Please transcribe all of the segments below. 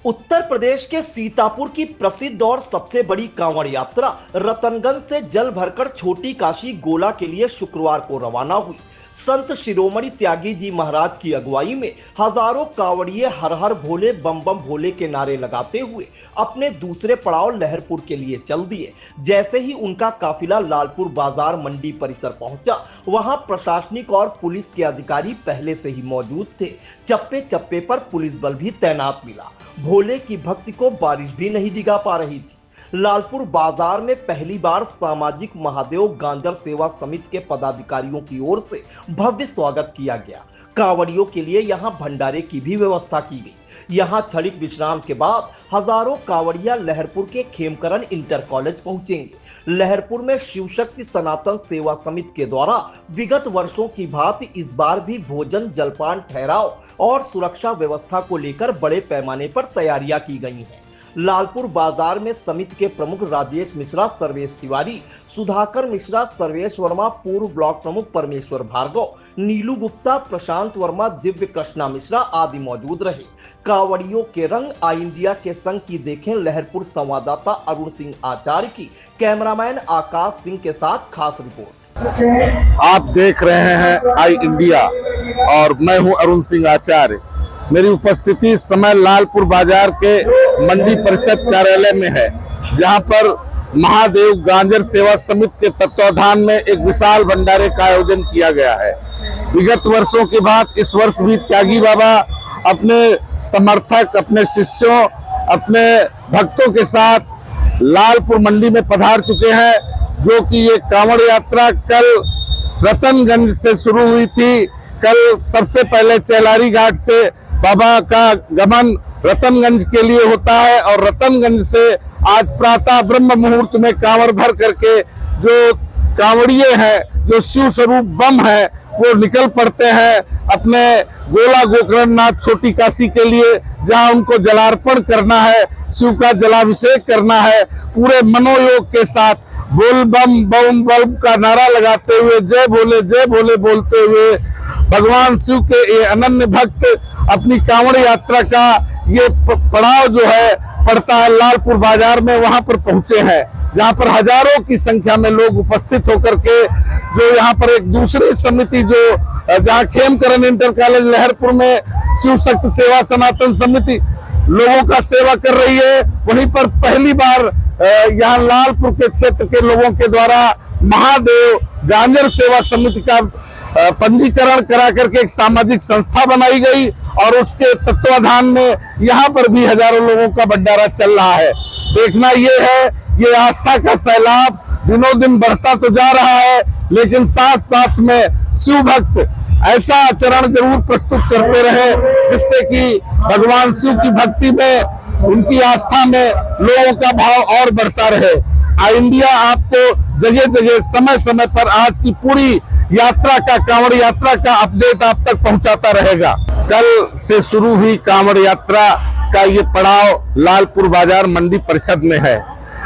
उत्तर प्रदेश के सीतापुर की प्रसिद्ध और सबसे बड़ी कांवड़ यात्रा रतनगंज से जल भरकर छोटी काशी गोला के लिए शुक्रवार को रवाना हुई। संत शिरोमणि त्यागी जी महाराज की अगुवाई में हजारों कांवड़िए हर हर भोले बम बम भोले के नारे लगाते हुए अपने दूसरे पड़ाव लहरपुर के लिए चल दिए। जैसे ही उनका काफिला लालपुर बाजार मंडी परिसर पहुंचा, वहां प्रशासनिक और पुलिस के अधिकारी पहले से ही मौजूद थे। चप्पे चप्पे पर पुलिस बल भी तैनात मिला। भोले की भक्ति को बारिश भी नहीं डिगा पा रही थी। लालपुर बाजार में पहली बार सामाजिक महादेव गांजर सेवा समिति के पदाधिकारियों की ओर से भव्य स्वागत किया गया। कांवड़ियों के लिए यहां भंडारे की भी व्यवस्था की गई। यहां क्षणिक विश्राम के बाद हजारों कांवड़िया लहरपुर के खेमकरण इंटर कॉलेज पहुंचेंगे। लहरपुर में शिव शक्ति सनातन सेवा समिति के द्वारा विगत वर्षों की भांति इस बार भी भोजन, जलपान, ठहराव और सुरक्षा व्यवस्था को लेकर बड़े पैमाने पर तैयारियां की गई हैं। लालपुर बाजार में समिति के प्रमुख राजेश मिश्रा, सर्वेश तिवारी, सुधाकर मिश्रा, सर्वेश वर्मा, पूर्व ब्लॉक प्रमुख परमेश्वर भार्गव, नीलू गुप्ता, प्रशांत वर्मा, दिव्य कृष्णा मिश्रा आदि मौजूद रहे। कांवड़ियों के रंग आई इंडिया के संग की देखें लहरपुर संवाददाता अरुण सिंह आचार्य की कैमरामैन आकाश सिंह के साथ खास रिपोर्ट। आप देख रहे हैं आई इंडिया और मैं हूं अरुण सिंह आचार्य। मेरी उपस्थिति इस समय लालपुर बाजार के मंडी परिषद कार्यालय में है, जहां पर महादेव गांजर सेवा समिति के तत्वाधान में एक विशाल भंडारे का आयोजन किया गया है। विगत वर्षों के बाद इस वर्ष भी त्यागी बाबा अपने समर्थक, अपने शिष्यों, अपने भक्तों के साथ लालपुर मंडी में पधार चुके हैं। जो कि ये कांवड़ यात्रा कल रतनगंज से शुरू हुई थी। कल सबसे पहले चेलारी घाट से बाबा का गमन रतनगंज के लिए होता है और रतनगंज से आज प्रातः ब्रह्म मुहूर्त में कांवड़ भर करके जो कांवड़िए हैं, जो शिव स्वरूप बम है, वो निकल पड़ते हैं अपने गोला गोकरणनाथ छोटी काशी के लिए, जहां उनको जलार्पण करना है, शिव का जलाभिषेक करना है। पूरे मनोयोग के साथ बोल बम बम बम का नारा लगाते हुए जय भोले बोलते हुए भगवान शिव के ये अनन्य भक्त अपनी कांवड़ यात्रा का ये पड़ाव जो है पड़ता है लालपुर बाजार में, वहां पर पहुंचे हैं, जहां पर हजारों की संख्या में लोग उपस्थित होकर के जो यहाँ पर एक दूसरी समिति जो जहां खेमकरण इंटर कॉलेज लहरपुर में शिव शक्ति सेवा सनातन समिति लोगों का सेवा कर रही है, वहीं पर पहली बार यहाँ लालपुर के क्षेत्र के लोगों के द्वारा महादेव गांजर सेवा समिति का पंजीकरण करा करके एक सामाजिक संस्था बनाई गई और उसके तत्वाधान में यहाँ पर भी हजारों लोगों का भंडारा चल रहा है। देखना ये है, ये आस्था का सैलाब दिनों दिन बढ़ता तो जा रहा है, लेकिन साथ साथ में शिव भक्त ऐसा आचरण जरूर प्रस्तुत करते रहे जिससे कि भगवान शिव की भक्ति में, उनकी आस्था में लोगों का भाव और बढ़ता रहे। आई इंडिया आपको जगह जगह समय समय पर आज की पूरी यात्रा का, कांवड़ यात्रा का अपडेट आप तक पहुंचाता रहेगा। कल से शुरू हुई कांवड़ यात्रा का ये पड़ाव लालपुर बाजार मंडी परिषद में है।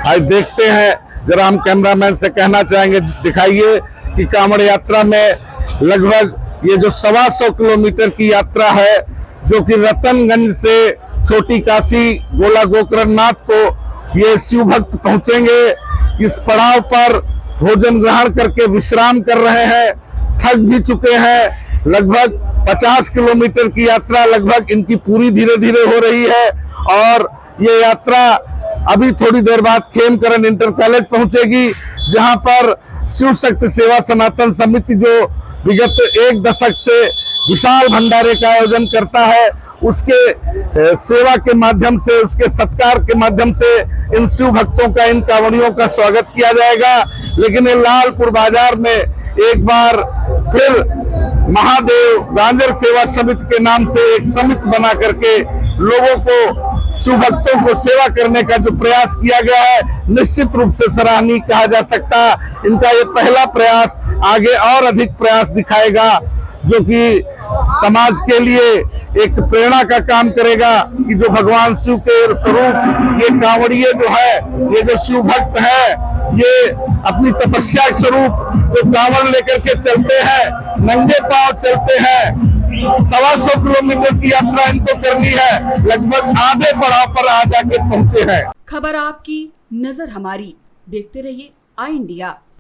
आज देखते हैं, जरा हम कैमरामैन से कहना चाहेंगे, दिखाइए कि कांवड़ यात्रा में लगभग ये जो 125 किलोमीटर की यात्रा है, जो कि रतनगंज से छोटी काशी गोला गोकरणनाथ को ये शिव भक्त पहुंचेंगे। इस पड़ाव पर भोजन ग्रहण करके विश्राम कर रहे हैं, थक भी चुके हैं। लगभग 50 किलोमीटर की यात्रा लगभग इनकी पूरी धीरे धीरे हो रही है और ये यात्रा अभी थोड़ी देर बाद खेमकरण इंटर कॉलेज पहुंचेगी, जहां पर शिव शक्ति सेवा सनातन समिति जो विगत एक दशक से विशाल भंडारे का आयोजन करता है, उसके सेवा के माध्यम से, उसके सत्कार के माध्यम से इन शिव भक्तों का, इन कांवड़ियों का स्वागत किया जाएगा। लेकिन ये लालपुर बाजार में एक बार फिर महादेव गांजर सेवा समिति के नाम से एक समिति बना करके लोगों को, शिव भक्तों को सेवा करने का जो प्रयास किया गया है, निश्चित रूप से सराहनीय कहा जा सकता है। इनका ये पहला प्रयास आगे और अधिक प्रयास दिखाएगा, जो कि समाज के लिए एक प्रेरणा का काम करेगा कि जो भगवान शिव के स्वरूप ये कांवड़िए जो है, ये जो शिव भक्त है, ये अपनी तपस्या स्वरूप जो कांवड़ लेकर के चलते हैं, नंगे पांव चलते हैं, 125 किलोमीटर की यात्रा इनको करनी है, लगभग आधे पड़ाव पर आ जाके पहुंचे हैं। खबर आपकी, नजर हमारी। देखते रहिए आई इंडिया।